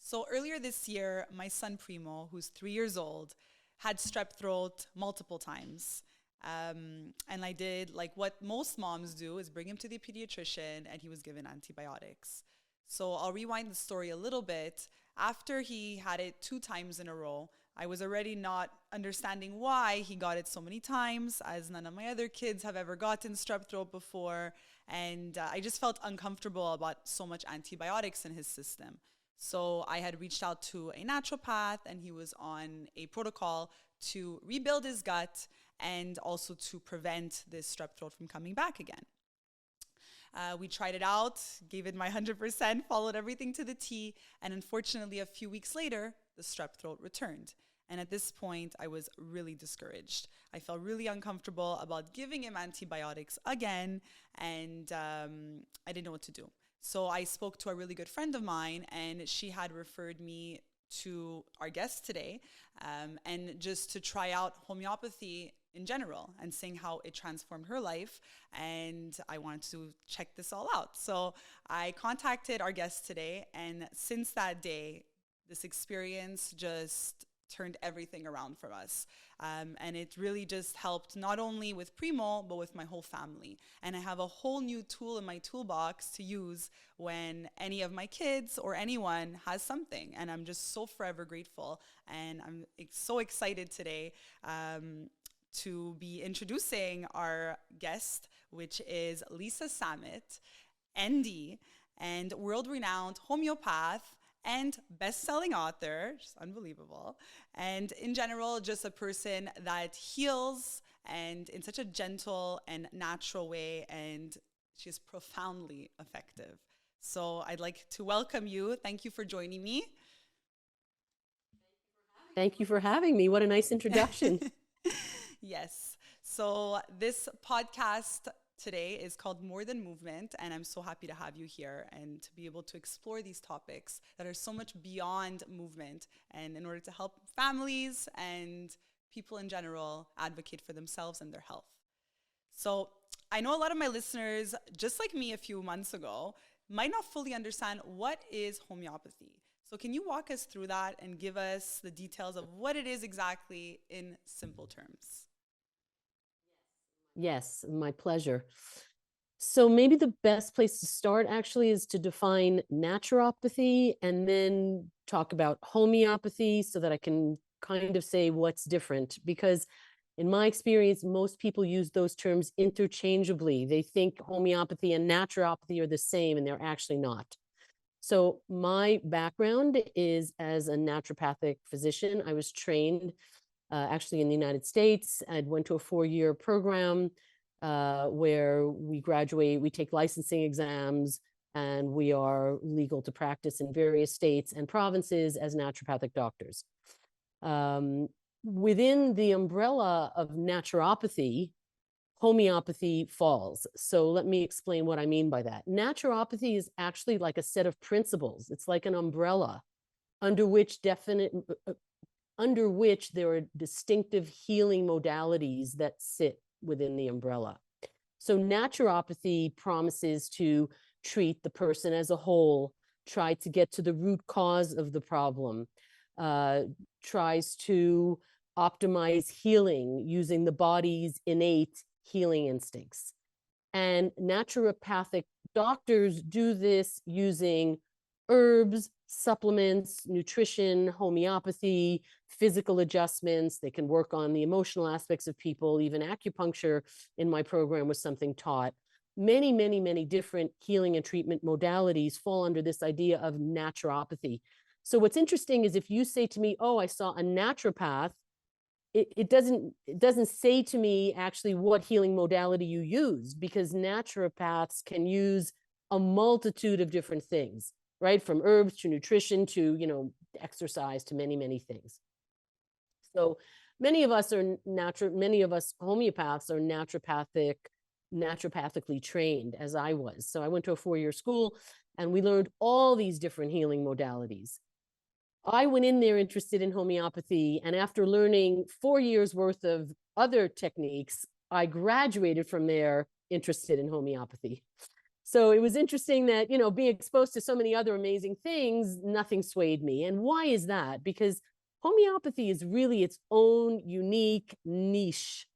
So earlier this year, my son Primo, who's 3 years old, had strep throat multiple times. And I did like what most moms do is bring him to the pediatrician and he was given antibiotics. So I'll rewind the story a little bit. After he had it 2 times in a row, I was already not understanding why he got it so many times, as none of my other kids have ever gotten strep throat before. And I just felt uncomfortable about so much antibiotics in his system. So I had reached out to a naturopath, and he was on a protocol to rebuild his gut and also to prevent this strep throat from coming back again. We tried it out, gave it my 100%, followed everything to the T, and unfortunately, a few weeks later, the strep throat returned. And at this point, I was really discouraged. I felt really uncomfortable about giving him antibiotics again, and I didn't know what to do. So I spoke to a really good friend of mine, and she had referred me to our guest today, and just to try out homeopathy in general and seeing how it transformed her life. And I wanted to check this all out. So I contacted our guest today, and since that day, this experience just turned everything around for us. And it really just helped not only with Primo, but with my whole family. And I have a whole new tool in my toolbox to use when any of my kids or anyone has something. And I'm just so forever grateful. And I'm so excited today to be introducing our guest, which is Lisa Samet, ND, and world-renowned homeopath and best-selling author, just unbelievable, and in general, just a person that heals and in such a gentle and natural way, and she's profoundly effective. So I'd like to welcome you. Thank you for joining me. Thank you for having me. What a nice introduction. Yes. So this podcast today is called More Than Movement, and I'm so happy to have you here and to be able to explore these topics that are so much beyond movement, and in order to help families and people in general advocate for themselves and their health. So I know a lot of my listeners, just like me a few months ago, might not fully understand what is homeopathy. So can you walk us through that and give us the details of what it is exactly in simple terms? Yes, my pleasure. So maybe the best place to start actually is to define naturopathy and then talk about homeopathy so that I can kind of say what's different. Because in my experience, most people use those terms interchangeably. They think homeopathy and naturopathy are the same, and they're actually not. So my background is as a naturopathic physician. I was trained actually in the United States. I went to a 4-year program where we graduate, we take licensing exams, and we are legal to practice in various states and provinces as naturopathic doctors. Within the umbrella of naturopathy, homeopathy falls. So let me explain what I mean by that. Naturopathy is actually like a set of principles. It's like an umbrella under which there are distinctive healing modalities that sit within the umbrella. So naturopathy promises to treat the person as a whole, try to get to the root cause of the problem, tries to optimize healing using the body's innate healing instincts. And naturopathic doctors do this using herbs, supplements, nutrition, homeopathy, physical adjustments. They can work on the emotional aspects of people. Even acupuncture in my program was something taught. Many, many, many different healing and treatment modalities fall under this idea of naturopathy. So what's interesting is if you say to me, oh, I saw a naturopath, it doesn't say to me actually what healing modality you use, because naturopaths can use a multitude of different things, right? From herbs to nutrition to, exercise to many, many things. So many of us homeopaths are naturopathically trained, as I was. So I went to a 4-year school and we learned all these different healing modalities. I went in there interested in homeopathy, and after learning 4 years worth of other techniques, I graduated from there interested in homeopathy. So it was interesting that, being exposed to so many other amazing things, nothing swayed me. And why is that? Because homeopathy is really its own unique niche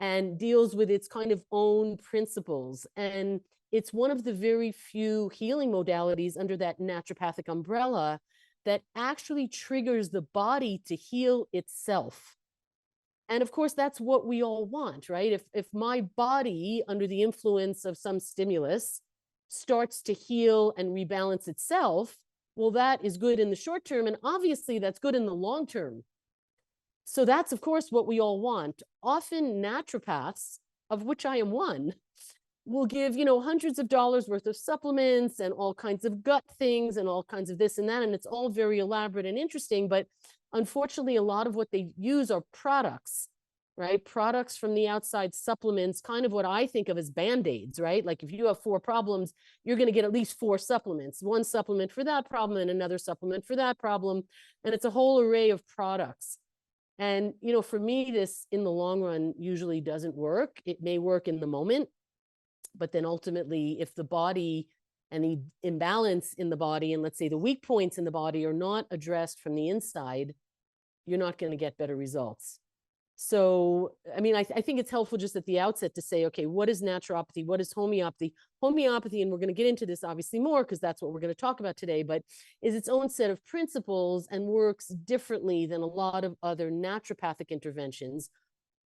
and deals with its kind of own principles. And it's one of the very few healing modalities under that naturopathic umbrella that actually triggers the body to heal itself. And of course, that's what we all want, right? If my body, under the influence of some stimulus, starts to heal and rebalance itself, well, that is good in the short term. And obviously, that's good in the long term. So that's, of course, what we all want. Often naturopaths, of which I am one, will give, hundreds of dollars worth of supplements and all kinds of gut things and all kinds of this and that. And it's all very elaborate and interesting. But unfortunately, a lot of what they use are products, right? Products from the outside, supplements, kind of what I think of as Band-Aids, right? Like if you have 4 problems, you're going to get at least 4 supplements, one supplement for that problem and another supplement for that problem. And it's a whole array of products. And, for me, this in the long run usually doesn't work. It may work in the moment, but then ultimately, if the body and the imbalance in the body, and let's say the weak points in the body are not addressed from the inside, you're not going to get better results. So, I mean, I think it's helpful just at the outset to say, okay, what is naturopathy? What is homeopathy? Homeopathy, and we're going to get into this obviously more because that's what we're going to talk about today, but is its own set of principles and works differently than a lot of other naturopathic interventions.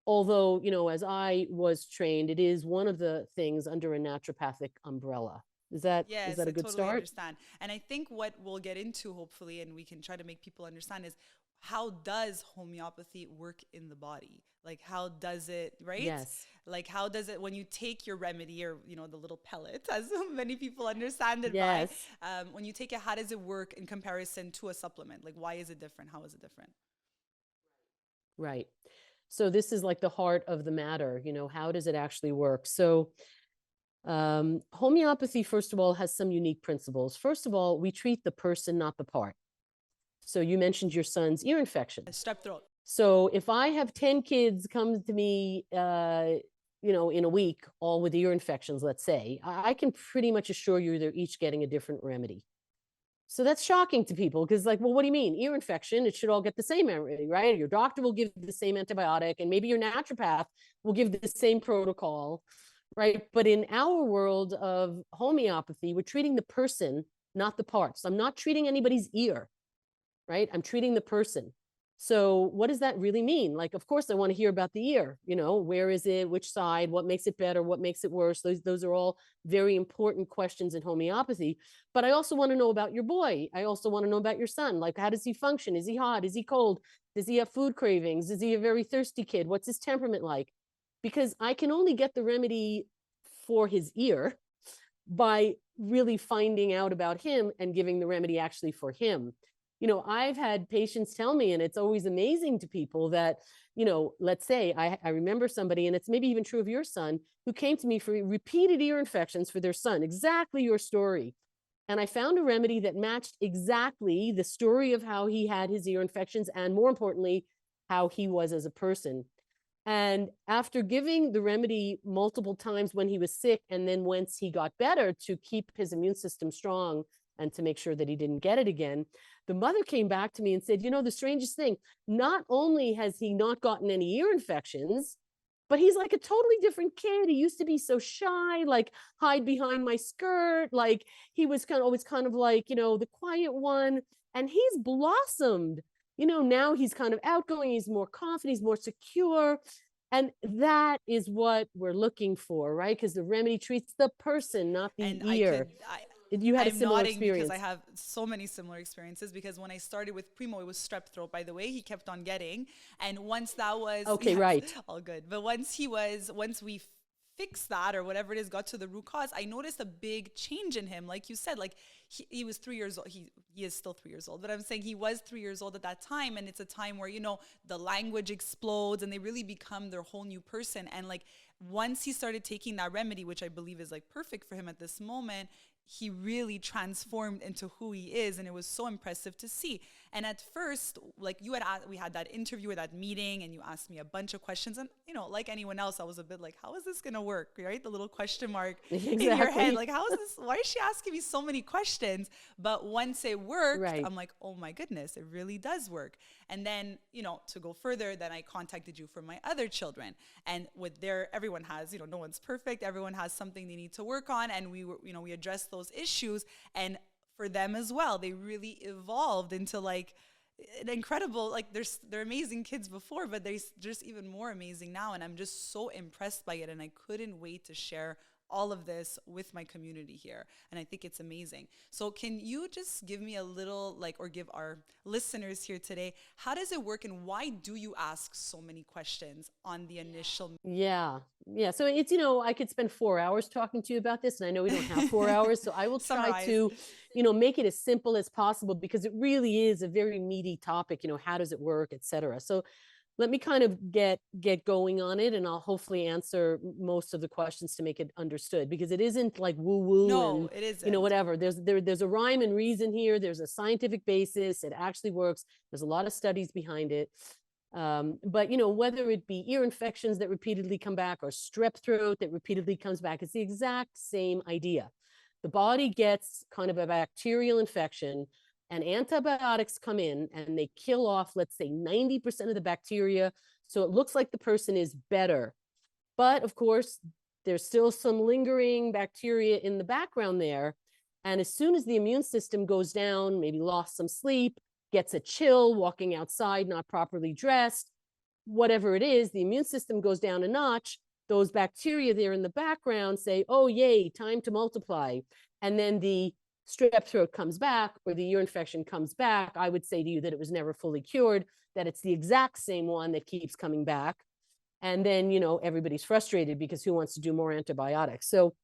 Although, as I was trained, it is one of the things under a naturopathic umbrella. Is that Yes, a I good totally start? understand. And I think what we'll get into, hopefully, and we can try to make people understand is how does homeopathy work in the body? Like, how does it, right? Yes. Like, how does it, when you take your remedy or, the little pellet, as many people understand it by, Yes. when you take it, how does it work in comparison to a supplement? Like, why is it different? How is it different? Right. So this is like the heart of the matter, how does it actually work? So homeopathy, first of all, has some unique principles. First of all, we treat the person, not the part. So you mentioned your son's ear infection. Strep throat. So if I have 10 kids come to me, in a week, all with ear infections, let's say, I can pretty much assure you they're each getting a different remedy. So that's shocking to people because, like, well, what do you mean? Ear infection, it should all get the same remedy, right? Your doctor will give the same antibiotic, and maybe your naturopath will give the same protocol, right? But in our world of homeopathy, we're treating the person, not the parts. I'm not treating anybody's ear, right? I'm treating the person. So what does that really mean? Like, of course, I want to hear about the ear, where is it, which side, what makes it better, what makes it worse? Those are all very important questions in homeopathy. But I also want to know about your boy. I also want to know about your son. Like, how does he function? Is he hot? Is he cold? Does he have food cravings? Is he a very thirsty kid? What's his temperament like? Because I can only get the remedy for his ear by really finding out about him and giving the remedy actually for him. I've had patients tell me, and it's always amazing to people that, let's say I remember somebody, and it's maybe even true of your son, who came to me for repeated ear infections for their son, exactly your story. And I found a remedy that matched exactly the story of how he had his ear infections and, more importantly, how he was as a person. And after giving the remedy multiple times when he was sick, and then once he got better, to keep his immune system strong and to make sure that he didn't get it again, the mother came back to me and said, the strangest thing, not only has he not gotten any ear infections, but he's like a totally different kid. He used to be so shy, like hide behind my skirt. Like he was always kind of like, the quiet one. And he's blossomed. Now he's kind of outgoing. He's more confident. He's more secure. And that is what we're looking for, right? Because the remedy treats the person, not the And ear. You had a I'm similar nodding because experience. I have so many similar experiences, because when I started with Primo, it was strep throat, by the way, he kept on getting. And once that was, Okay, yes, right. all good. But once we fixed that, or whatever it is, got to the root cause, I noticed a big change in him. Like you said, like he was 3 years old. He is still 3 years old, but I'm saying he was 3 years old at that time. And it's a time where, the language explodes and they really become their whole new person. And like, once he started taking that remedy, which I believe is like perfect for him at this moment, he really transformed into who he is, and it was so impressive to see. And at first, like we had that interview or that meeting, and you asked me a bunch of questions, and like anyone else, I was a bit like, how is this gonna work, right? The little question mark Exactly. in your head, like, how is this? Why is she asking me so many questions? But once it worked, Right. I'm like, oh my goodness, it really does work. And then, to go further, then I contacted you for my other children, and everyone has, no one's perfect, everyone has something they need to work on, and we addressed those issues. And for them as well, they really evolved into like an incredible, like they're amazing kids before, but they're just even more amazing now. And I'm just so impressed by it. And I couldn't wait to share all of this with my community here. And I think it's amazing. So can you just give me a little, or give our listeners here today, how does it work, and why do you ask so many questions on the initial? Yeah. So it's, I could spend 4 hours talking to you about this, and I know we don't have 4 hours. So I will try Summarize. to, make it as simple as possible, because it really is a very meaty topic, how does it work, et cetera. So let me kind of get going on it, and I'll hopefully answer most of the questions to make it understood, because it isn't like woo woo No, and it isn't. Whatever. There's a rhyme and reason here. There's a scientific basis. It actually works. There's a lot of studies behind it. But whether it be ear infections that repeatedly come back, or strep throat that repeatedly comes back, it's the exact same idea. The body gets kind of a bacterial infection, and antibiotics come in and they kill off, let's say, 90% of the bacteria. So it looks like the person is better. But of course, there's still some lingering bacteria in the background there. And as soon as the immune system goes down, maybe lost some sleep, gets a chill, walking outside, not properly dressed, whatever it is, the immune system goes down a notch. Those bacteria there in the background say, oh, yay, time to multiply. And then the strep throat comes back, or the ear infection comes back. I would say to you that it was never fully cured, that it's the exact same one that keeps coming back. And then, everybody's frustrated, because who wants to do more antibiotics? So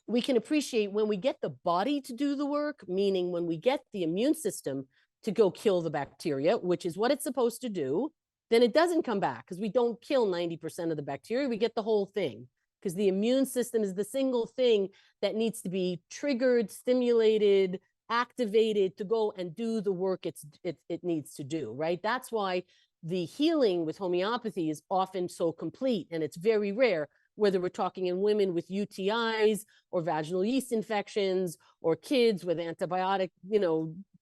we can appreciate when we get the body to do the work, meaning when we get the immune system to go kill the bacteria, which is what it's supposed to do, then it doesn't come back, because we don't kill 90% of the bacteria. We get the whole thing, because the immune system is the single thing that needs to be triggered, stimulated, activated to go and do the work it needs to do, right? That's why the healing with homeopathy is often so complete, and it's very rare, whether we're talking in women with UTIs or vaginal yeast infections, or kids with antibiotic,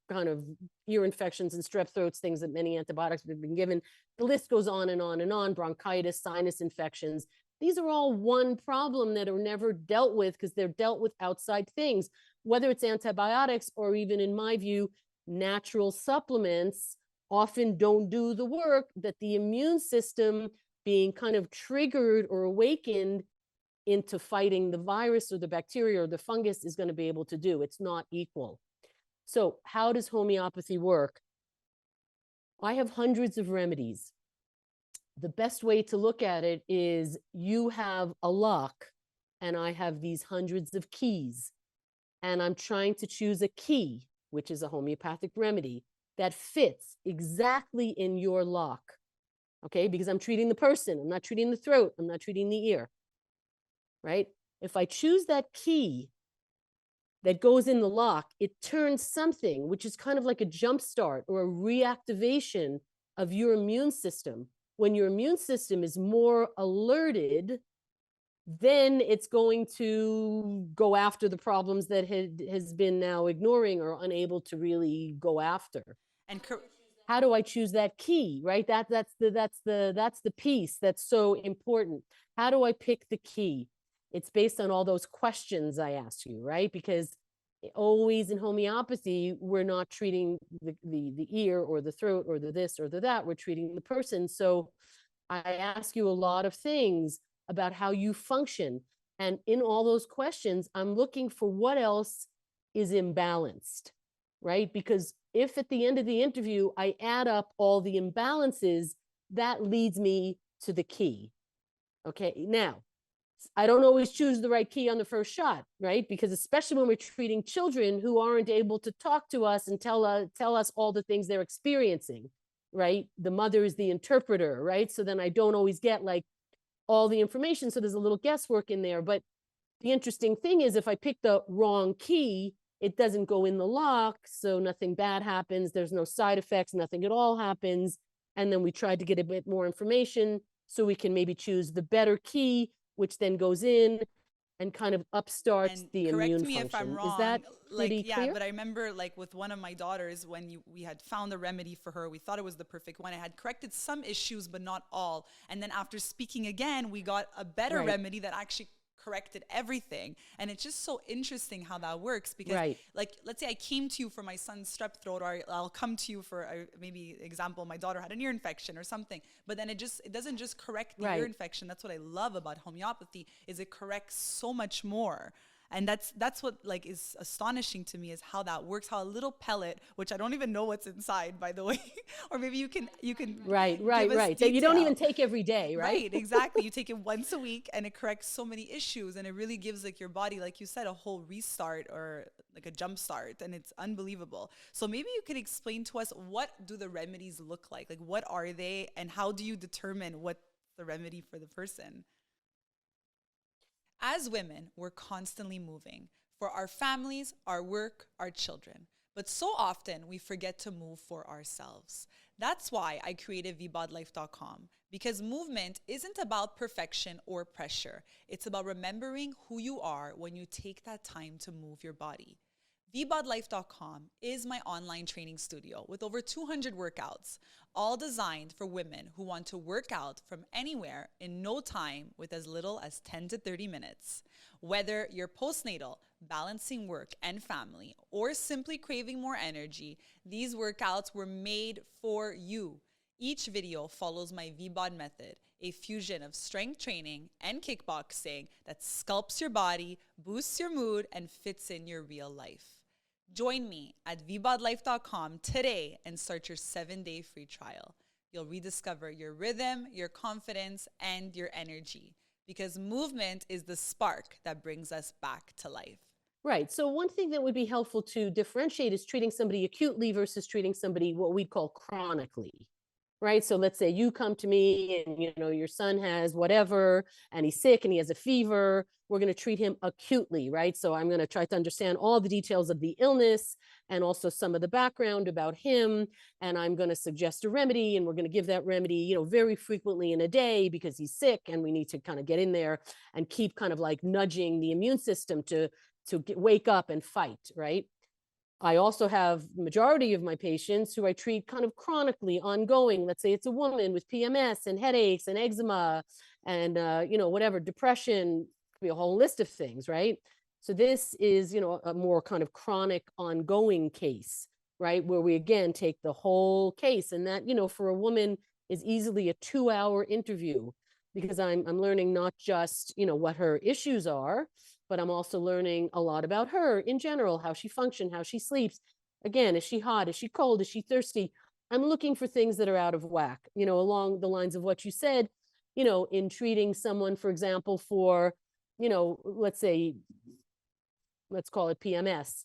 kind of ear infections and strep throats, things that many antibiotics have been given. The list goes on and on and on, bronchitis, sinus infections. These are all one problem that are never dealt with, because they're dealt with outside things, whether it's antibiotics or even, in my view, natural supplements often don't do the work that the immune system, being kind of triggered or awakened into fighting the virus or the bacteria or the fungus, is going to be able to do. It's not equal. So how does homeopathy work? I have hundreds of remedies. The best way to look at it is, you have a lock and I have these hundreds of keys, and I'm trying to choose a key, which is a homeopathic remedy, that fits exactly in your lock. Okay, because I'm treating the person, I'm not treating the throat, I'm not treating the ear, right? If I choose that key that goes in the lock, it turns something, which is kind of like a jump start or a reactivation of your immune system. When your immune system is more alerted, then it's going to go after the problems that has been now ignoring or unable to really go after. And how do I choose that key, right? That's the piece that's so important. How do I pick the key? It's based on all those questions I asked you, right? Because always in homeopathy, we're not treating the ear or the throat or the this or the that, we're treating the person. So I ask you a lot of things about how you function. And in all those questions, I'm looking for what else is imbalanced, right? Because if at the end of the interview, I add up all the imbalances, that leads me to the key. Okay, now, I don't always choose the right key on the first shot, right? Because especially when we're treating children who aren't able to talk to us and tell us all the things they're experiencing, right? The mother is the interpreter, right? So then I don't always get like all the information. So there's a little guesswork in there. But The interesting thing is if I pick the wrong key, it doesn't go in the lock, so nothing bad happens. There's no side effects, nothing at all happens. And then we tried to get a bit more information so we can maybe choose the better key, which then goes in and kind of upstarts And the correct immune me if I'm function. Is that wrong, like, pretty yeah, clear? but I remember like with one of my daughters, when we had found a remedy for her, we thought it was the perfect one. It had corrected some issues, but not all. And then after speaking again, we got a better Right, remedy that actually corrected everything. And it's just so interesting how that works because right, like, let's say I came to you for my son's strep throat, or I'll come to you for maybe example, my daughter had an ear infection or something, but then it doesn't just correct the ear right. infection. That's what I love about homeopathy, is it corrects so much more. And that's what like is astonishing to me, is how that works, how a little pellet, which I don't even know what's inside, by the way, or maybe you can Right, give right, us right. That you don't even detail. take every day, right? Right, exactly. You take it once a week and it corrects so many issues, and it really gives like your body, like you said, a whole restart or like a jump start, and it's unbelievable. So maybe you could explain to us, what do the remedies look like? Like what are they, and how do you determine what the remedy for the person? As women, we're constantly moving for our families, our work, our children. But so often we forget to move for ourselves. That's why I created vbodlife.com, because movement isn't about perfection or pressure. It's about remembering who you are when you take that time to move your body. vbodlife.com is my online training studio with over 200 workouts, all designed for women who want to work out from anywhere in no time with as little as 10 to 30 minutes. Whether you're postnatal, balancing work and family, or simply craving more energy, these workouts were made for you. Each video follows my VBOD method, a fusion of strength training and kickboxing that sculpts your body, boosts your mood, and fits in your real life. Join me at vbodlife.com today and start your 7-day free trial. You'll rediscover your rhythm, your confidence, and your energy, because movement is the spark that brings us back to life. Right. So one thing that would be helpful to differentiate is treating somebody acutely versus treating somebody what we'd call chronically. Right. So let's say you come to me and your son has whatever and he's sick and he has a fever. We're going to treat him acutely, right? So I'm going to try to understand all the details of the illness and also some of the background about him. And I'm going to suggest a remedy, and we're going to give that remedy, very frequently in a day because he's sick, and we need to kind of get in there and keep kind of like nudging the immune system to wake up and fight, right? I also have majority of my patients who I treat kind of chronically, ongoing. Let's say it's a woman with PMS and headaches and eczema and whatever, depression, could be a whole list of things, right? So this is a more kind of chronic, ongoing case, right, where we again take the whole case, and that for a woman is easily a 2-hour interview, because I'm learning not just what her issues are, but I'm also learning a lot about her in general, how she functions, how she sleeps. Again, is she hot? Is she cold? Is she thirsty? I'm looking for things that are out of whack, along the lines of what you said, in treating someone, for example, for, let's say, let's call it PMS.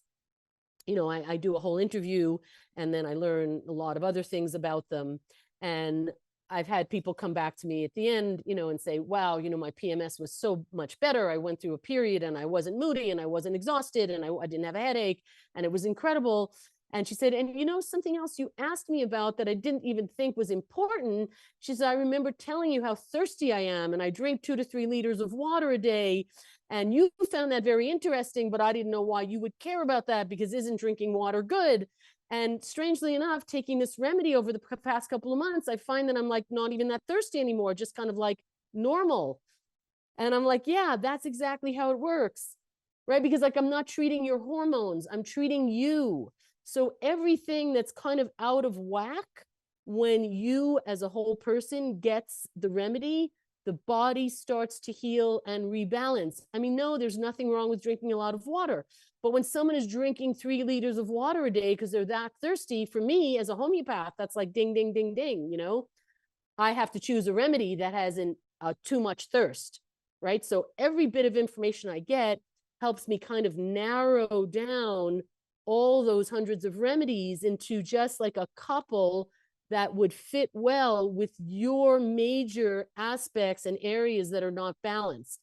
I do a whole interview and then I learn a lot of other things about them. And I've had people come back to me at the end, and say, wow, my PMS was so much better. I went through a period and I wasn't moody and I wasn't exhausted and I didn't have a headache, and it was incredible. And she said, and something else you asked me about that I didn't even think was important. She said, I remember telling you how thirsty I am and I drink 2 to 3 liters of water a day. And you found that very interesting, but I didn't know why you would care about that, because isn't drinking water good? And strangely enough, taking this remedy over the past couple of months, I find that I'm like not even that thirsty anymore, just kind of like normal. And I'm like, yeah, that's exactly how it works, right? Because like I'm not treating your hormones, I'm treating you. So everything that's kind of out of whack, when you as a whole person gets the remedy, the body starts to heal and rebalance. I mean, no, there's nothing wrong with drinking a lot of water. But when someone is drinking 3 liters of water a day because they're that thirsty, for me as a homeopath, that's like ding, ding, ding, ding, I have to choose a remedy that hasn't too much thirst, right? So every bit of information I get helps me kind of narrow down all those hundreds of remedies into just like a couple that would fit well with your major aspects and areas that are not balanced.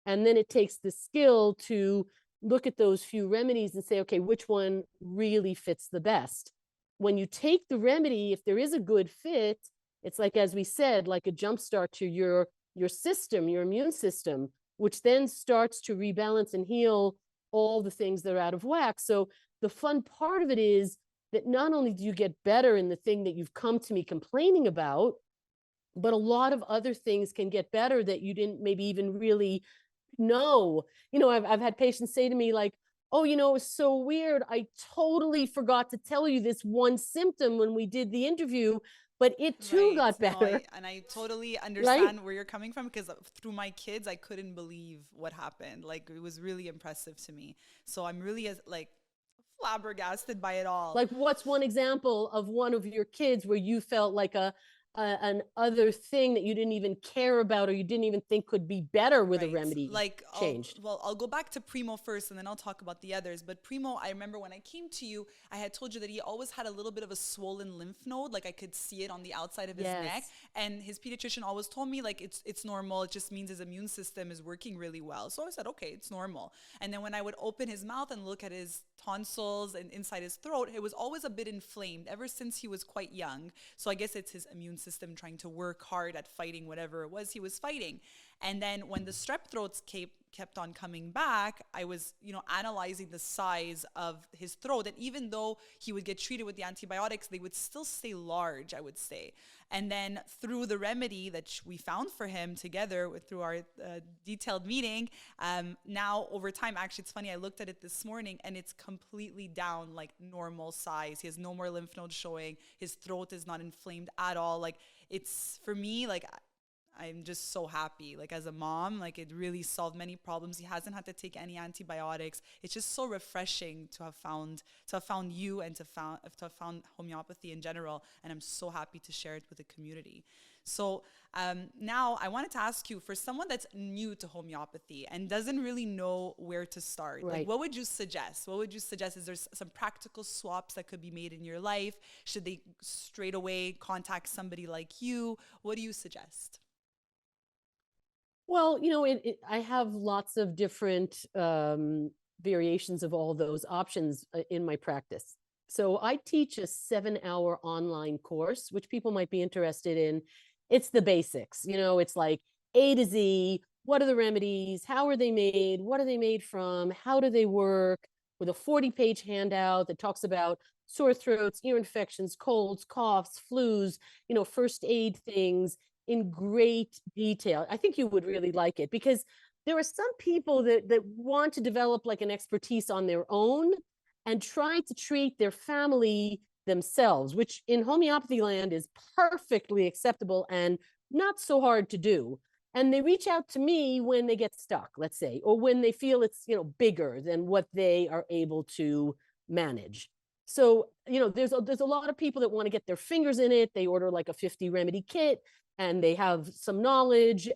And then it takes the skill to look at those few remedies and say, okay, which one really fits the best? When you take the remedy, if there is a good fit, it's like, as we said, like a jump start to your system, your immune system, which then starts to rebalance and heal all the things that are out of whack. So the fun part of it is that not only do you get better in the thing that you've come to me complaining about, but a lot of other things can get better that you didn't maybe even really know. I've had patients say to me like, oh, it was so weird. I totally forgot to tell you this one symptom when we did the interview, but it too Right. got No, better. I totally Right? understand where you're coming from because through my kids, I couldn't believe what happened. Like it was really impressive to me. So I'm really like flabbergasted by it all. Like, what's one example of one of your kids where you felt like an other thing that you didn't even care about or you didn't even think could be better with a Right. remedy Like changed? I'll go back to Primo first and then I'll talk about the others. But Primo, I remember when I came to you, I had told you that he always had a little bit of a swollen lymph node, like I could see it on the outside of his neck. Yes. And his pediatrician always told me like it's normal. It just means his immune system is working really well. So I said, okay, it's normal. And then when I would open his mouth and look at his tonsils and inside his throat, it was always a bit inflamed ever since he was quite young. So I guess it's his immune system trying to work hard at fighting whatever it was he was fighting. And then when the strep throats kept on coming back, I was, analyzing the size of his throat. And even though he would get treated with the antibiotics, they would still stay large, I would say. And then through the remedy that we found for him together through our detailed meeting, now over time, actually, it's funny, I looked at it this morning and it's completely down like normal size. He has no more lymph nodes showing. His throat is not inflamed at all. Like it's, for me, like I'm just so happy. Like as a mom, like it really solved many problems. He hasn't had to take any antibiotics. It's just so refreshing to have found you and to have found homeopathy in general. And I'm so happy to share it with the community. So now I wanted to ask you, for someone that's new to homeopathy and doesn't really know where to start, like Right. what would you suggest? What would you suggest? Is there some practical swaps that could be made in your life? Should they straight away contact somebody like you? What do you suggest? Well, I have lots of different variations of all those options in my practice. So I teach a 7-hour online course, which people might be interested in. It's the basics, it's like A to Z. What are the remedies? How are they made? What are they made from? How do they work? With a 40-page handout that talks about sore throats, ear infections, colds, coughs, flus, first aid things in great detail. I think you would really like it because there are some people that want to develop like an expertise on their own and try to treat their family themselves, which in homeopathy land is perfectly acceptable and not so hard to do. And they reach out to me when they get stuck, let's say, or when they feel it's, bigger than what they are able to manage. So, there's a lot of people that want to get their fingers in it. They order like a 50 remedy kit and they have some knowledge.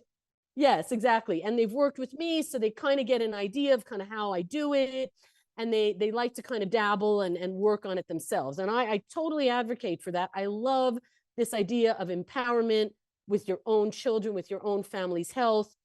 Yes, exactly. And they've worked with me, so they kind of get an idea of kind of how I do it. And they like to kind of dabble and work on it themselves. And I totally advocate for that. I love this idea of empowerment with your own children, with your own family's health.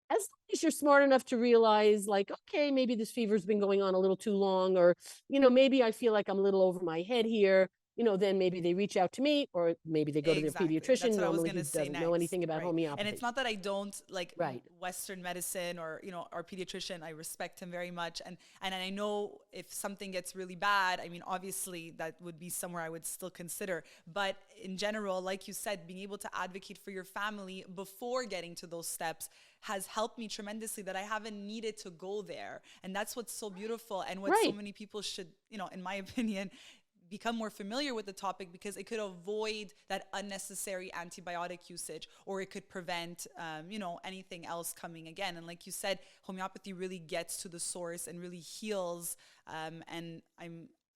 As long as you're smart enough to realize, like, okay, maybe this fever's been going on a little too long, or, maybe I feel like I'm a little over my head here, then maybe they reach out to me, or maybe they go to their Exactly. That's pediatrician, what I was normally going who to say doesn't know next. anything about Right. And it's homeopathy. not that I don't like Right. Western medicine or, our pediatrician. I respect him very much. And I know if something gets really bad, I mean, obviously that would be somewhere I would still consider. But in general, like you said, being able to advocate for your family before getting to those steps has helped me tremendously, that I haven't needed to go there. And that's what's so beautiful and what so Right. many people should, in my opinion, become more familiar with the topic, because it could avoid that unnecessary antibiotic usage, or it could prevent, anything else coming again. And like you said, homeopathy really gets to the source and really heals. And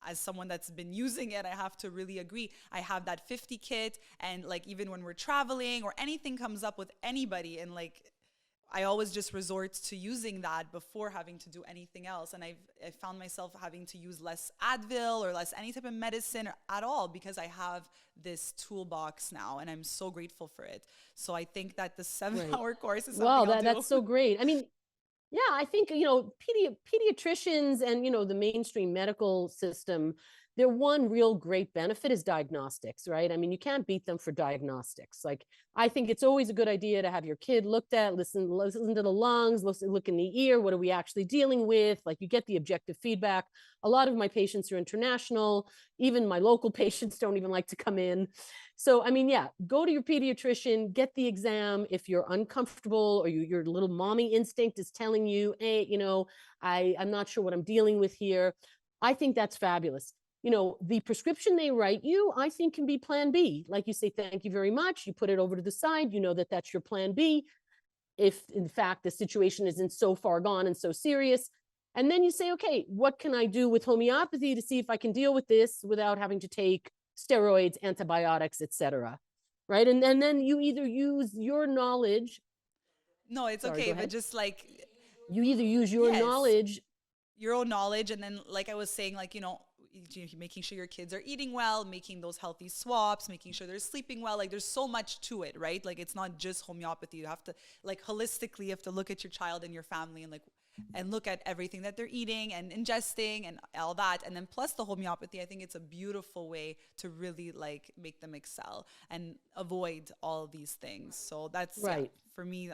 as someone that's been using it, I have to really agree. I have that 50 kit, and like even when we're traveling or anything comes up with anybody, and like I always just resort to using that before having to do anything else. And I found myself having to use less Advil or less any type of medicine at all, because I have this toolbox now, and I'm so grateful for it. So I think that the 7 hour course is something Wow, I'll do. that's so great. I mean, Yeah, I think, pediatricians and, the mainstream medical system, their one real great benefit is diagnostics, right? I mean, you can't beat them for diagnostics. Like, I think it's always a good idea to have your kid looked at, listen to the lungs, look in the ear. What are we actually dealing with? Like, you get the objective feedback. A lot of my patients are international. Even my local patients don't even like to come in. So, I mean, yeah, go to your pediatrician, get the exam. If you're uncomfortable or your little mommy instinct is telling you, hey, I'm not sure what I'm dealing with here, I think that's fabulous. The prescription they write you, I think, can be plan B. Like, you say, thank you very much. You put it over to the side. You know that that's your plan B. If, in fact, the situation isn't so far gone and so serious. And then you say, okay, what can I do with homeopathy to see if I can deal with this without having to take steroids, antibiotics, etc. Right? And then you either use your knowledge. No, it's Sorry, okay, go but ahead. just like, You either use your yes, knowledge. your own knowledge, and then like I was saying, like, making sure your kids are eating well, making those healthy swaps, making sure they're sleeping well. Like, there's so much to it, right? Like, it's not just homeopathy. You have to, like, holistically, you have to look at your child and your family, and look at everything that they're eating and ingesting and all that. And then plus the homeopathy, I think it's a beautiful way to really like make them excel and avoid all these things. So that's, yeah, Right. for me,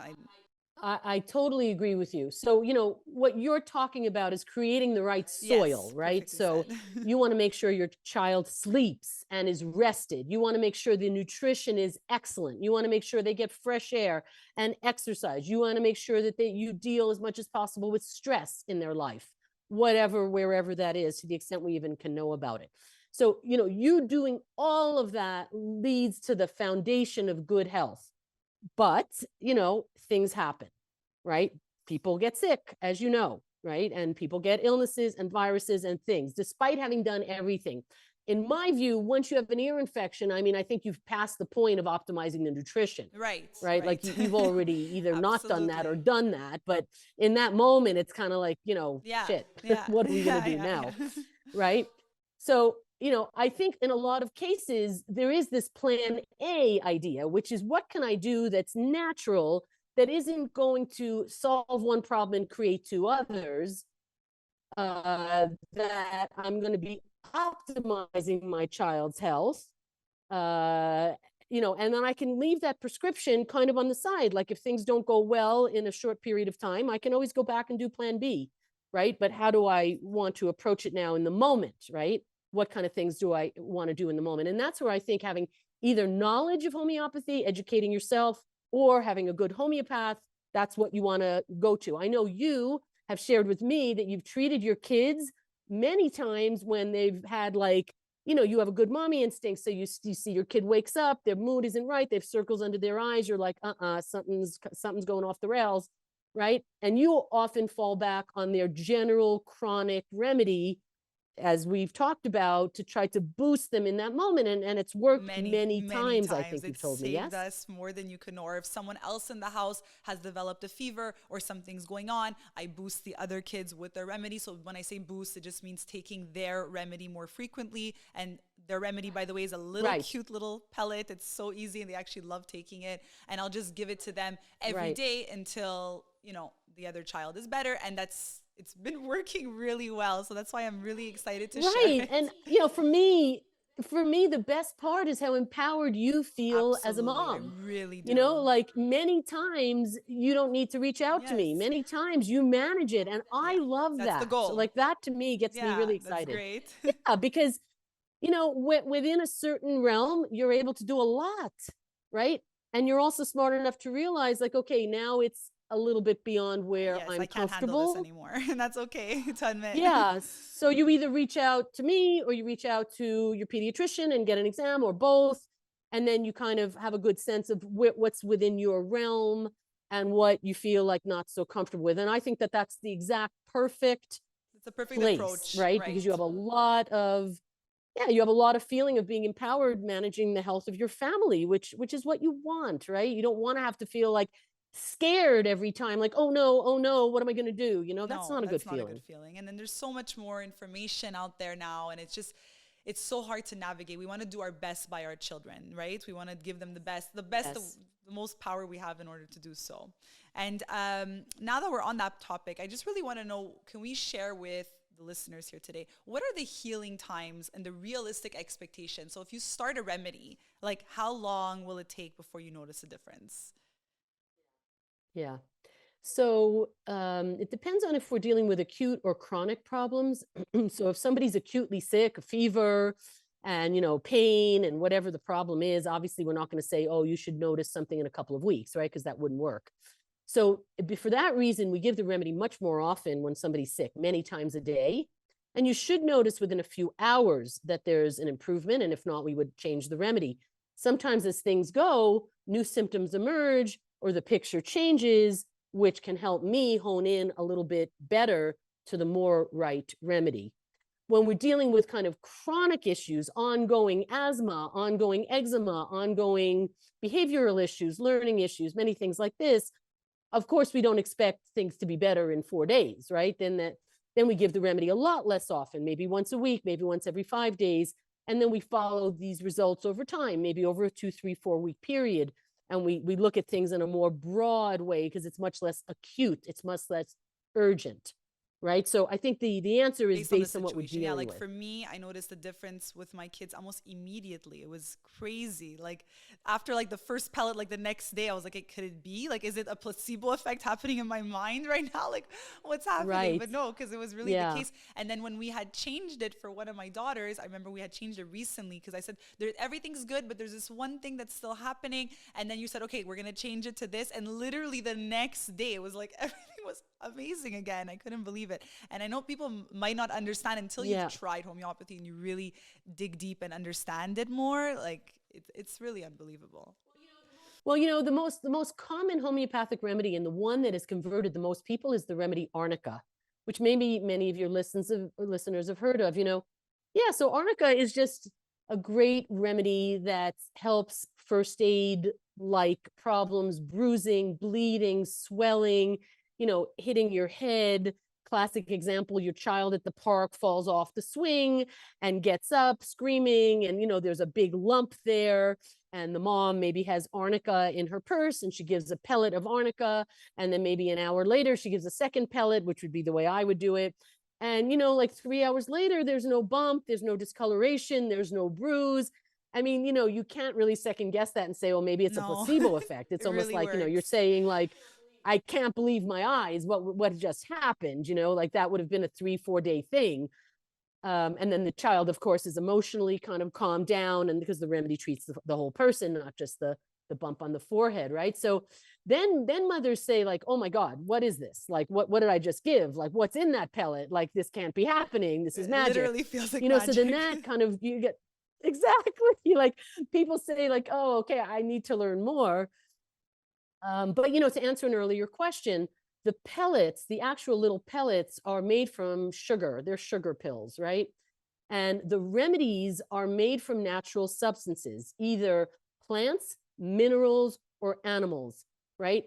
I totally agree with you. So, what you're talking about is creating the right soil, yes, right? perfectly So, said. you want to make sure your child sleeps and is rested. You want to make sure the nutrition is excellent. You want to make sure they get fresh air and exercise. You want to make sure that you deal as much as possible with stress in their life, whatever, wherever that is, to the extent we even can know about it. So, you doing all of that leads to the foundation of good health. But, things happen, right? People get sick, as you know, right? And people get illnesses and viruses and things, despite having done everything. In my view, once you have an ear infection, I mean, I think you've passed the point of optimizing the nutrition, Right, right? Like, right. you've already either not done that or Absolutely. done that. But in that moment, it's kind of like, Yeah, shit, yeah, what are we going to yeah, do yeah, now? yeah. Right. So, I think in a lot of cases, there is this plan A idea, which is, what can I do that's natural, that isn't going to solve one problem and create two others, that I'm going to be optimizing my child's health, uh, and then I can leave that prescription kind of on the side. Like, if things don't go well in a short period of time, I can always go back and do plan B, right? But how do I want to approach it now in the moment, right? What kind of things do I want to do in the moment? And that's where I think having either knowledge of homeopathy, educating yourself, or having a good homeopath, that's what you want to go to. I know you have shared with me that you've treated your kids many times when they've had, like, you have a good mommy instinct. So you see your kid wakes up, their mood isn't right, they have circles under their eyes. You're like, something's going off the rails, right? And you often fall back on their general chronic remedy, as we've talked about, to try to boost them in that moment. And it's worked Many, many many times, I times. think It you've told me. saved Yes? us more than you could know. Or if someone else in the house has developed a fever or something's going on, I boost the other kids with their remedy. So when I say boost, it just means taking their remedy more frequently. And their remedy, by the way, is a little Right, cute little pellet. It's so easy and they actually love taking it. And I'll just give it to them every right. day until, the other child is better. And it's been working really well. So that's why I'm really excited to share Right. it. And, for me, the best part is how empowered you feel as a Absolutely. I mom. really do. Like, many times you don't need to reach out to me. Yes. Many times you manage it. And I Yeah. love That's the that. So, goal. like, that to me gets me Yeah, really that's excited. great. Yeah, because, within a certain realm, you're able to do a lot, right? And you're also smart enough to realize, like, okay, now it's a little bit beyond where Yes, I'm I can't handle this comfortable. anymore. And that's okay to admit. Yeah. So you either reach out to me or you reach out to your pediatrician and get an exam, or both. And then you kind of have a good sense of what's within your realm and what you feel like not so comfortable with. And I think that that's the exact perfect It's a perfect place, approach, right? right? Because you have a lot of feeling of being empowered managing the health of your family, which is what you want, right? You don't want to have to feel like scared every time, like, oh no, what am I going to do? That's No, not a good that's not a good feeling. feeling. And then there's so much more information out there now. And it's just, it's so hard to navigate. We want to do our best by our children, right? We want to give them the best, Yes. the most power we have in order to do so. And now that we're on that topic, I just really want to know, can we share with the listeners here today, what are the healing times and the realistic expectations? So if you start a remedy, like how long will it take before you notice a difference? Yeah. So it depends on if we're dealing with acute or chronic problems. So if somebody's acutely sick, a fever, and pain and whatever the problem is, obviously we're not going to say, oh, you should notice something in a couple of weeks, right? Because that wouldn't work. So for that reason, we give the remedy much more often when somebody's sick, many times a day. And you should notice within a few hours that there's an improvement. And if not, we would change the remedy. Sometimes as things go, new symptoms emerge or the picture changes, which can help me hone in a little bit better to the more right remedy. When we're dealing with kind of chronic issues, ongoing asthma, ongoing eczema, ongoing behavioral issues, learning issues, many things like this, of course, we don't expect things to be better in 4 days, right? Then we give the remedy a lot less often, maybe once a week, maybe once every 5 days. And then we follow these results over time, maybe over a 2, 3, 4 week period. And we look at things in a more broad way because it's much less acute, it's much less urgent, right? So I think the answer is Based on the based on what we're situation. Yeah, dealing like with. for me, I noticed the difference with my kids almost immediately. It was crazy. Like after like the first pellet, like the next day, I was like, could it be? Like, is it a placebo effect happening in my mind right now? Like, what's happening? Right. But no, because it was really the Yeah. case. And then when we had changed it for one of my daughters, I remember we had changed it recently because I said, everything's good, but there's this one thing that's still happening. And then you said, okay, we're going to change it to this. And literally the next day, it was like everything was amazing again. I couldn't believe it. And I know people might not understand until you've Yeah. tried homeopathy and you really dig deep and understand it more. Like it's really unbelievable. Well, the most common homeopathic remedy and the one that has converted the most people is the remedy arnica, which maybe many of your listeners have heard of. Yeah, so arnica is just a great remedy that helps first aid like problems, bruising, bleeding, swelling, hitting your head. Classic example, your child at the park falls off the swing and gets up screaming, and there's a big lump there, and the mom maybe has arnica in her purse and she gives a pellet of arnica, and then maybe an hour later she gives a second pellet, which would be the way I would do it. And like 3 hours later, there's no bump, there's no discoloration, there's no bruise. I mean, you can't really second guess that and say, oh, maybe it's a No, placebo effect. It's it almost really like, you're works. saying like, I can't believe my eyes. What just happened? Like that would have been a 3-4 day thing. And then the child, of course, is emotionally kind of calmed down, and because the remedy treats the whole person, not just the bump on the forehead, right? So then mothers say like, oh my God, what is this? Like, what did I just give? Like, what's in that pellet? Like, this can't be happening. This is It magic. literally feels like So then magic. that kind of, you get exactly like people say like, oh, okay, I need to learn more. But to answer an earlier question, the pellets, the actual little pellets, are made from sugar. They're sugar pills, right? And the remedies are made from natural substances, either plants, minerals, or animals, right?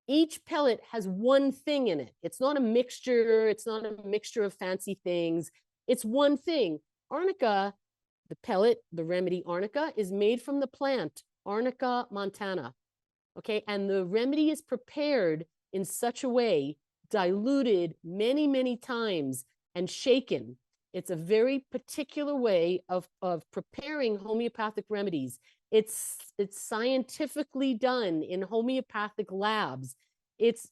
Each pellet has one thing in it. It's not a mixture. It's not a mixture of fancy things. It's one thing. Arnica, the pellet, the remedy arnica, is made from the plant Arnica montana. Okay. And the remedy is prepared in such a way, diluted many, many times and shaken. It's a very particular way of preparing homeopathic remedies. It's scientifically done in homeopathic labs. It's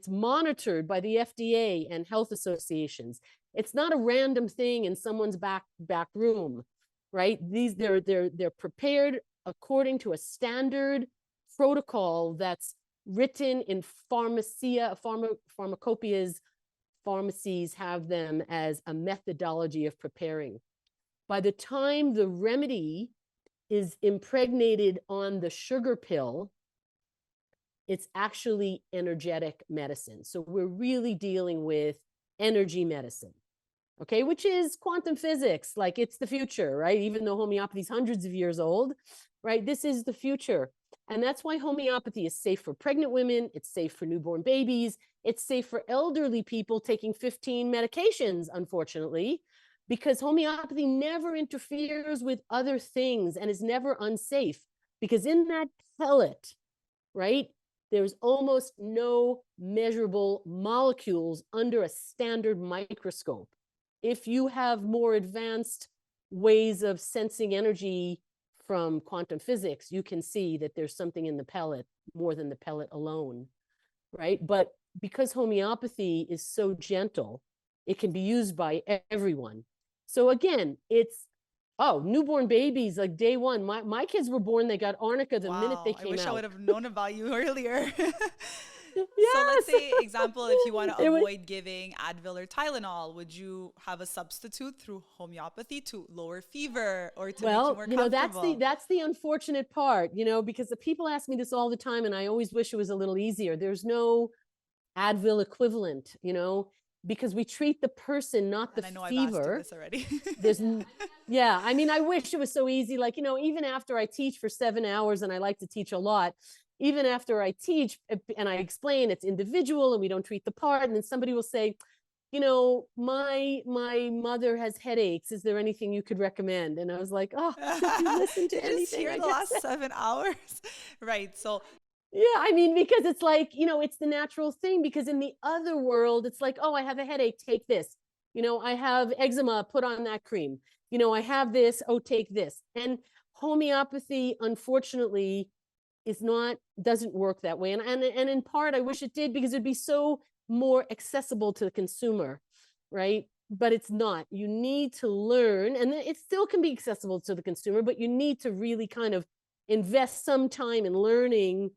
monitored by the FDA and health associations. It's not a random thing in someone's back room, right? They're prepared according to a standard protocol that's written in pharmacopoeias. Pharmacies have them as a methodology of preparing. By the time the remedy is impregnated on the sugar pill, it's actually energetic medicine. So we're really dealing with energy medicine, okay, which is quantum physics. Like, it's the future, right? Even though homeopathy is hundreds of years old, right? This is the future. And that's why homeopathy is safe for pregnant women. It's safe for newborn babies. It's safe for elderly people taking 15 medications, unfortunately, because homeopathy never interferes with other things and is never unsafe, because in that pellet, right, there's almost no measurable molecules under a standard microscope. If you have more advanced ways of sensing energy from quantum physics, you can see that there's something in the pellet more than the pellet alone, right? But because homeopathy is so gentle, it can be used by everyone. So again, it's, oh, newborn babies, like day one. My kids were born, they got arnica the minute they Wow, I came wish I out. would have known about you earlier. So let's Yes. say, example, if you want to It was, avoid giving Advil or Tylenol, would you have a substitute through homeopathy to lower fever or to make you well, more you know, comfortable? that's the unfortunate part, you know, because the people ask me this all the time, and I always wish it was a little easier. There's no Advil equivalent, you know, because we treat the person, not the And I know I've asked you fever. this already. There's, yeah, I mean, I wish it was so easy. Like, you know, even after I teach for 7 hours, and I like to teach a lot, even after I teach and I explain it's individual and we don't treat the part, and then somebody will say, you know, my mother has headaches. Is there anything you could recommend? And I was like, oh, did you listen Did to you just anything hear I the just last said? 7 hours? Right. So Yeah, I mean, because it's like, you know, it's the natural thing, because in the other world, it's like, oh, I have a headache, take this. You know, I have eczema, put on that cream. You know, I have this, oh, take this. And homeopathy, unfortunately, is not, doesn't work that way. And in part, I wish it did, because it'd be so more accessible to the consumer, right? But it's not. You need to learn, and it still can be accessible to the consumer, but you need to really kind of invest some time in learning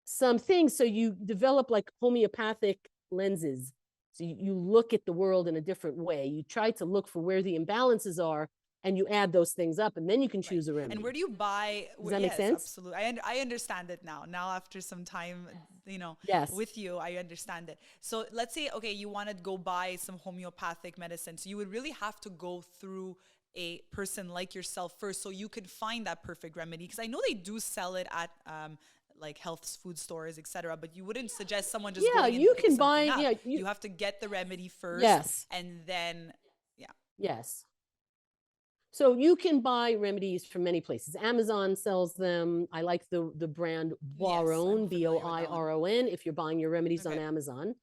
some things, so you develop like homeopathic lenses. So you look at the world in a different way. You try to look for where the imbalances are, and you add those things up, and then you can right. choose a And remedy. where do you buy? Does that make Yes, sense? absolutely. I understand it now. Now, after some time, you know, Yes. with you, I understand it. So let's say, okay, you want to go buy some homeopathic medicine. So you would really have to go through a person like yourself first, so you could find that perfect remedy. Because I know they do sell it at like health food stores, etc. But you wouldn't suggest someone just Yeah, going and you pick can something buy, up. yeah, You have to get the remedy first, yes, and then, yeah. yes. So you can buy remedies from many places. Amazon sells them. I like the brand Yes, I'm Boiron, familiar with that one. Boiron, if you're buying your remedies on Okay. Amazon.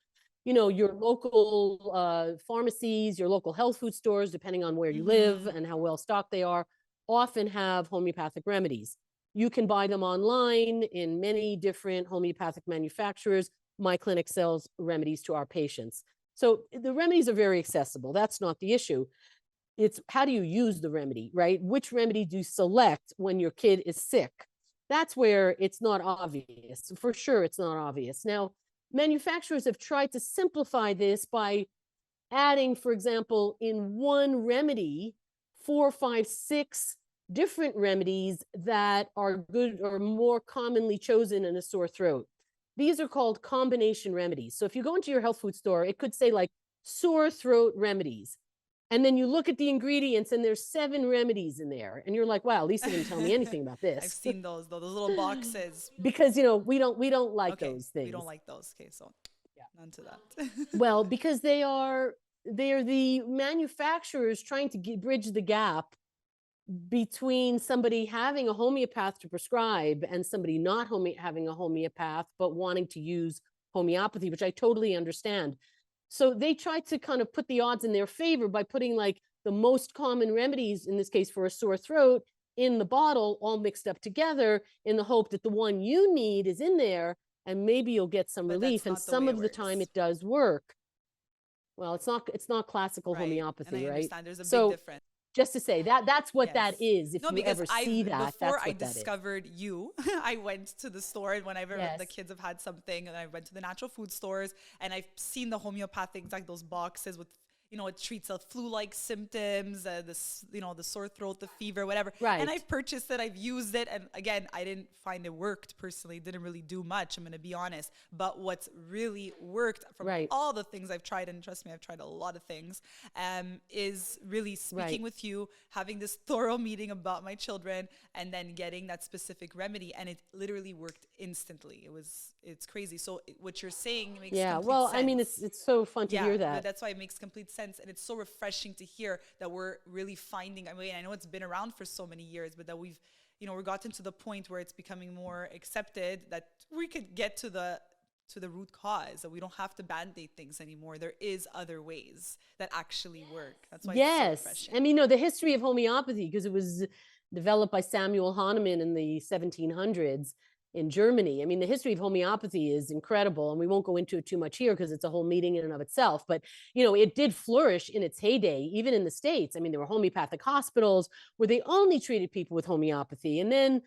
You know, your local pharmacies, your local health food stores, depending on where you live Mm-hmm. and how well stocked they are, often have homeopathic remedies. You can buy them online in many different homeopathic manufacturers. My clinic sells remedies to our patients. So the remedies are very accessible. That's not the issue. It's how do you use the remedy, right? Which remedy do you select when your kid is sick? That's where it's not obvious. For sure, it's not obvious. Now, manufacturers have tried to simplify this by adding, for example, in one remedy, 4, 5, 6 different remedies that are good or more commonly chosen in a sore throat. These are called combination remedies. So if you go into your health food store, it could say like sore throat remedies. And then you look at the ingredients and there's 7 remedies in there. And you're like, wow, Lisa didn't tell me anything about I've this. seen those though, those little boxes. Because, you know, we don't like Okay, those we don't things. like those. Okay, so Yeah. none to that. Well, because they're the manufacturers trying to bridge the gap between somebody having a homeopath to prescribe and somebody not having a homeopath but wanting to use homeopathy, which I totally understand. So they try to kind of put the odds in their favor by putting like the most common remedies, in this case for a sore throat, in the bottle, all mixed up together, in the hope that the one you need is in there, and maybe you'll get some But relief. that's And not the some way it of the time works. it does work. Well, it's not classical Right. And homeopathy, I right? understand there's a big So difference. just to say that that's what Yes. that is. If No, you because ever see I've that, before that's I what that is. discovered you, I went to the store, and whenever the Yes. kids have had something, and I went to the natural food stores, and I've seen the homeopathic, like those boxes with, you know, it treats flu-like symptoms, this, you know, the sore throat, the fever, whatever. And Right. I've purchased it, I've used it, and again, I didn't find it worked personally. It didn't really do much, I'm going to be honest. But what's really worked from Right. all the things I've tried, and trust me, I've tried a lot of things, is really speaking Right. with you, having this thorough meeting about my children, and then getting that specific remedy. And it literally worked instantly. It's crazy. So what you're saying makes Yeah. complete Well, I mean, sense. it's so fun to Yeah, hear but that. that's why it makes complete sense. sense. And it's so refreshing to hear that we're really finding, I mean, I know it's been around for so many years, but that we've, we've gotten to the point where it's becoming more accepted that we could get to the root cause, that we don't have to band-aid things anymore. There is other ways that actually work. That's why it's so refreshing. I mean, the history of homeopathy, because it was developed by Samuel Hahnemann in the 1700s in Germany. I mean, the history of homeopathy is incredible, and we won't go into it too much here because it's a whole meeting in and of itself. But, it did flourish in its heyday, even in the States. I mean, there were homeopathic hospitals where they only treated people with homeopathy. And then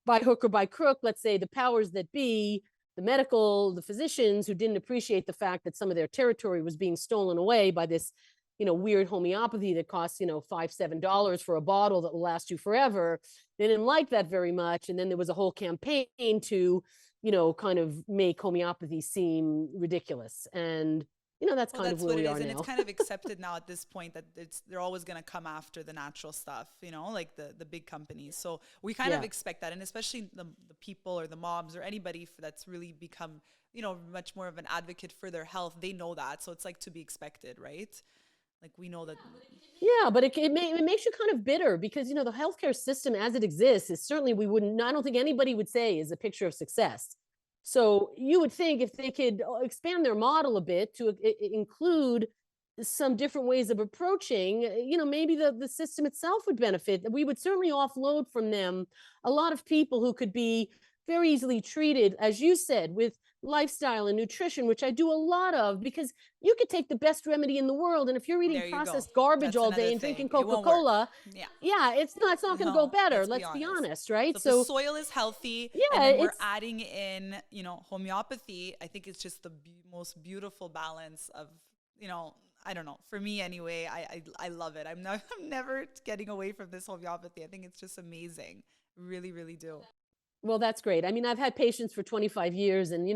by hook or by crook, let's say the powers that be, the physicians who didn't appreciate the fact that some of their territory was being stolen away by this, weird homeopathy that costs, $5-7 for a bottle that will last you forever. They didn't like that very much. And then there was a whole campaign to, kind of make homeopathy seem ridiculous. And, that's kind of where we are now. And it's kind of accepted now at this point that they're always going to come after the natural stuff, like the big companies. So we kind of expect that. And especially the people or the moms or anybody that's really become, much more of an advocate for their health, they know that. So it's like to be expected, right? Like we know that. Yeah, but it makes you kind of bitter because, the healthcare system as it exists is certainly, I don't think anybody would say is a picture of success. So you would think if they could expand their model a bit to include some different ways of approaching, maybe the system itself would benefit. We would certainly offload from them a lot of people who could be very easily treated, as you said, with lifestyle and nutrition, which I do a lot of, because you could take the best remedy in the world, and if you're eating processed garbage all day and drinking Coca-Cola, it's not going to go better. Let's be honest, right? So if the soil is healthy, and then we're adding in, homeopathy, I think it's just the most beautiful balance of, I don't know. For me, anyway, I love it. I'm never getting away from this homeopathy. I think it's just amazing. Really, really do. Well, that's great. I mean, I've had patients for 25 years and,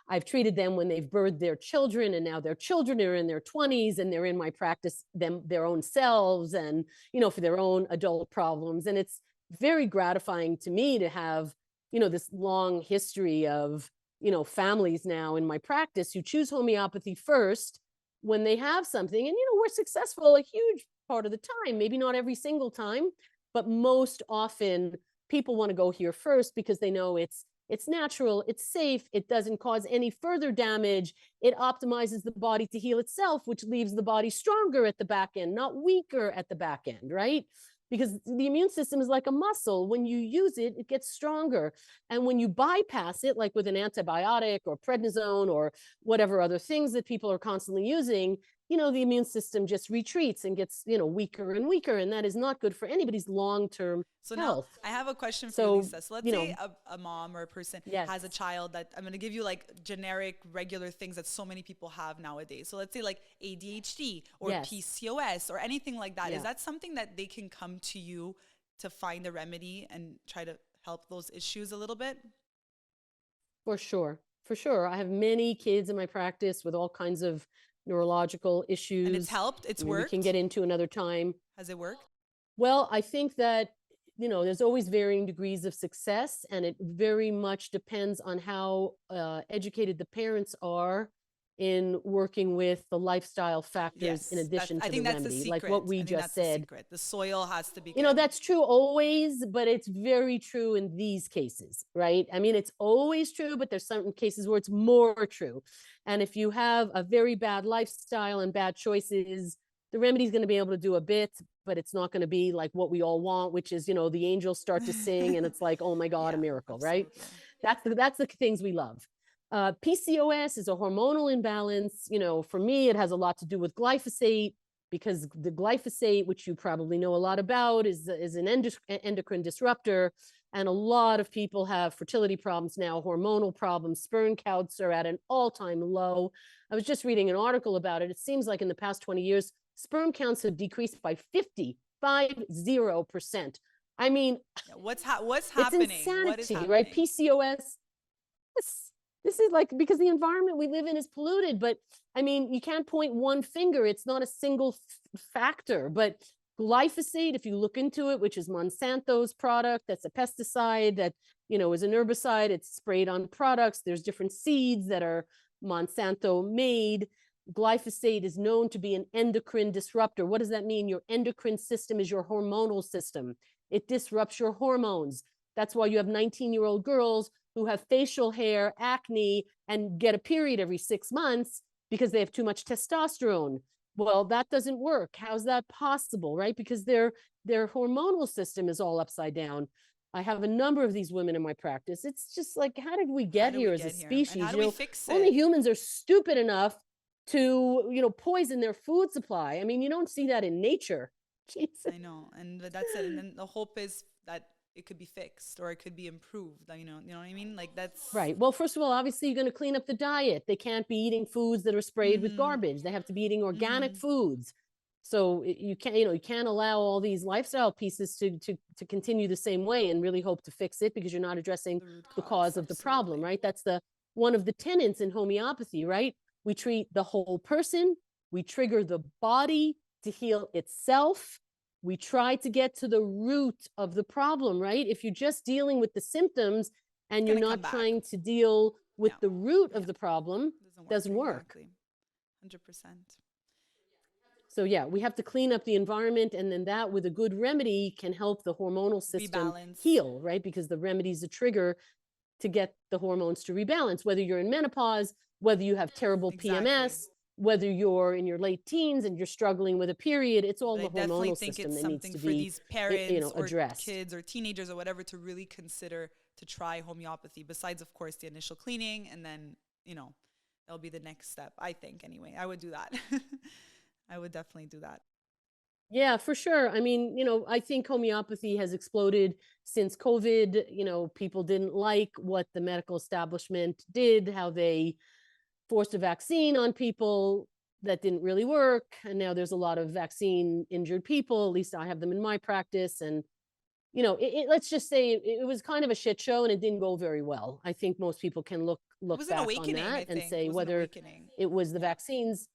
I've treated them when they've birthed their children, and now their children are in their 20s and they're in my practice, their own selves and, for their own adult problems. And it's very gratifying to me to have, this long history of, families now in my practice who choose homeopathy first when they have something. And, we're successful a huge part of the time, maybe not every single time, but most often people want to go here first because they know it's natural, it's safe, it doesn't cause any further damage, it optimizes the body to heal itself, which leaves the body stronger at the back end, not weaker at the back end, right? Because the immune system is like a muscle. When you use it, it gets stronger. And when you bypass it, like with an antibiotic or prednisone or whatever other things that people are constantly using, the immune system just retreats and gets, weaker and weaker. And that is not good for anybody's long-term health. Now I have a question for you, Lisa. So let's say a mom or a person has a child that, I'm going to give you like generic, regular things that so many people have nowadays. So let's say like ADHD or PCOS or anything like that. Is that something that they can come to you to find a remedy and try to help those issues a little bit? For sure. For sure. I have many kids in my practice with all kinds of neurological issues. And it's helped? It's worked? We can get into another time. Has it worked? Well, I think that, there's always varying degrees of success, and it very much depends on how educated the parents are in working with the lifestyle factors in addition to the remedy, like what we just said. The soil has to be that's true always, but it's very true in these cases, right? I mean, it's always true, but there's certain cases where it's more true. And if you have a very bad lifestyle and bad choices, the remedy is going to be able to do a bit, but it's not going to be like what we all want, which is, the angels start to sing and it's like, oh my God, a miracle, right? That's the things we love. PCOS is a hormonal imbalance. For me, it has a lot to do with glyphosate, because the glyphosate, which you probably know a lot about, is an endocrine disruptor. And a lot of people have fertility problems now, hormonal problems. Sperm counts are at an all-time low. I was just reading an article about it. It seems like in the past 20 years, sperm counts have decreased by 50%. I mean, what's happening? It's insanity, what is happening? Right? PCOS. This is like, because the environment we live in is polluted, but I mean, you can't point one finger. It's not a single factor, but glyphosate, if you look into it, which is Monsanto's product, that's a pesticide that, is an herbicide. It's sprayed on products. There's different seeds that are Monsanto made. Glyphosate is known to be an endocrine disruptor. What does that mean? Your endocrine system is your hormonal system. It disrupts your hormones. That's why you have 19-year-old girls who have facial hair, acne, and get a period every 6 months because they have too much testosterone. Well, that doesn't work. How's that possible, right? Because their hormonal system is all upside down. I have a number of these women in my practice. It's just like, how did we get here as a species? And how do we fix it? Only humans are stupid enough to, poison their food supply. I mean, you don't see that in nature. Jesus. I know. And that's it. And then the hope is that it could be fixed or it could be improved. You know what I mean? Like that's right. Well, first of all, obviously you're going to clean up the diet. They can't be eating foods that are sprayed with garbage. They have to be eating organic foods. So you can't, you can't allow all these lifestyle pieces to continue the same way and really hope to fix it, because you're not addressing the cause of the problem, right? That's one of the tenets in homeopathy, right? We treat the whole person. We trigger the body to heal itself. We try to get to the root of the problem, right? If you're just dealing with the symptoms and you're not trying to deal with the root of the problem, doesn't work. Exactly. 100%. So yeah, we have to clean up the environment, and then that with a good remedy can help the hormonal system heal, right? Because the remedy is a trigger to get the hormones to rebalance, whether you're in menopause, whether you have terrible PMS, whether you're in your late teens and you're struggling with a period. It's all the hormonal system that needs to be, for these parents addressed. Or kids or teenagers or whatever to really consider to try homeopathy, besides of course the initial cleaning, and then that'll be the next step. I think anyway, I would do that. I would definitely do that. Yeah, for sure. I mean, I think homeopathy has exploded since COVID. People didn't like what the medical establishment did, how they forced a vaccine on people that didn't really work. And now there's a lot of vaccine injured people. At least I have them in my practice. And, let's just say it was kind of a shit show and it didn't go very well. I think most people can look back on that and say whether it was the vaccines.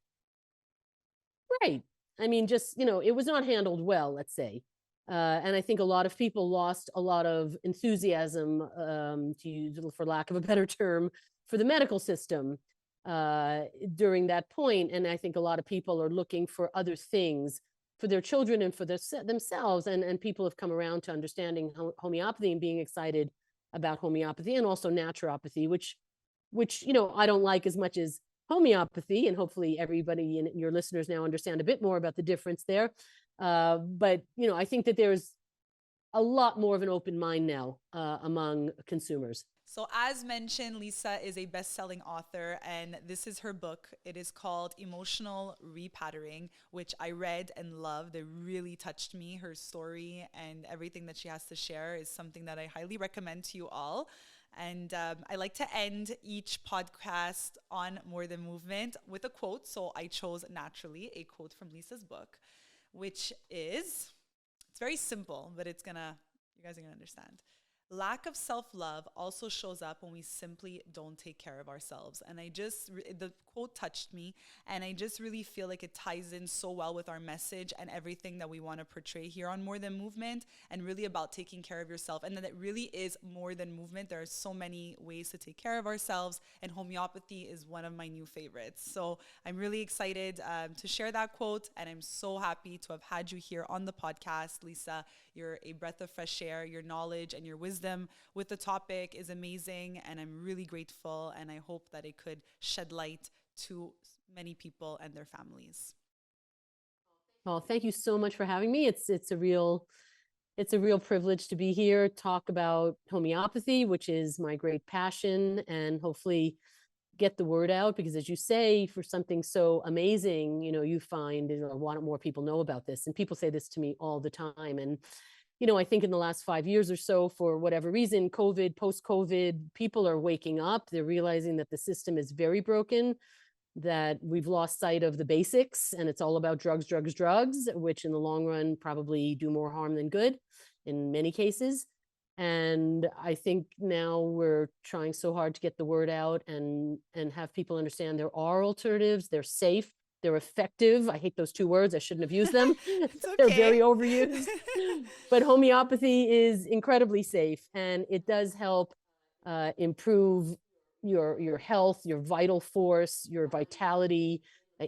Right. I mean, just, it was not handled well, let's say. And I think a lot of people lost a lot of enthusiasm, to use, for lack of a better term, for the medical system during that point. And I think a lot of people are looking for other things for their children and for themselves. And people have come around to understanding homeopathy and being excited about homeopathy, and also naturopathy, which I don't like as much as homeopathy, and hopefully everybody and your listeners now understand a bit more about the difference there. But I think that there's a lot more of an open mind now among consumers. So as mentioned, Lisa is a best-selling author, and this is her book. It is called Emotional Repatterning, which I read and loved. It really touched me. Her story and everything that she has to share is something that I highly recommend to you all. And I like to end each podcast on More Than Movement with a quote. So I chose naturally a quote from Lisa's book, which is, it's very simple, but you guys are gonna understand. Lack of self-love also shows up when we simply don't take care of ourselves. And the quote touched me, and I just really feel like it ties in so well with our message and everything that we want to portray here on More Than Movement, and really about taking care of yourself. And that it really is more than movement. There are so many ways to take care of ourselves, and homeopathy is one of my new favorites. So I'm really excited to share that quote, and I'm so happy to have had you here on the podcast, Lisa. You're a breath of fresh air. Your knowledge and your wisdom with the topic is amazing, and I'm really grateful, and I hope that it could shed light to many people and their families. Well, thank you so much for having me. It's a real privilege to be here, talk about homeopathy, which is my great passion, and hopefully get the word out, because as you say, for something so amazing, you find a lot more people know about this. And people say this to me all the time. And I think in the last 5 years or so, for whatever reason, COVID, post-COVID, people are waking up. They're realizing that the system is very broken, that we've lost sight of the basics, and it's all about drugs, drugs, drugs, which in the long run probably do more harm than good in many cases. And I think now we're trying so hard to get the word out and have people understand there are alternatives, they're safe, they're effective. I hate those two words. I shouldn't have used them. They're very overused. But homeopathy is incredibly safe, and it does help improve your health, your vital force, your vitality,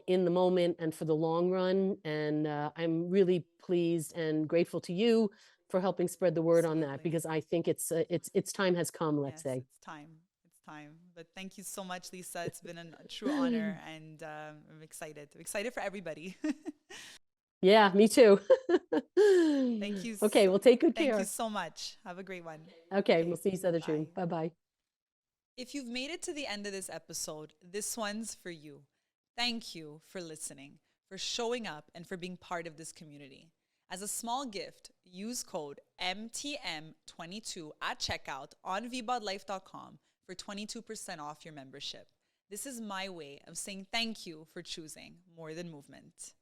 in the moment and for the long run. And I'm really pleased and grateful to you for helping spread the word on that, Absolutely. because I think it's time has come, let's Yes, say. it's time. It's time. But thank you so much, Lisa. It's been a true honor, and I'm excited. I'm excited for everybody. Yeah, me too. Thank you. Okay, well, take good Thank you care. so much. Have a great one. Okay, we'll Okay, see each other bye. soon. Bye-bye. If you've made it to the end of this episode, this one's for you. Thank you for listening, for showing up, and for being part of this community. As a small gift, use code MTM22 at checkout on vbodlife.com for 22% off your membership. This is my way of saying thank you for choosing more than movement.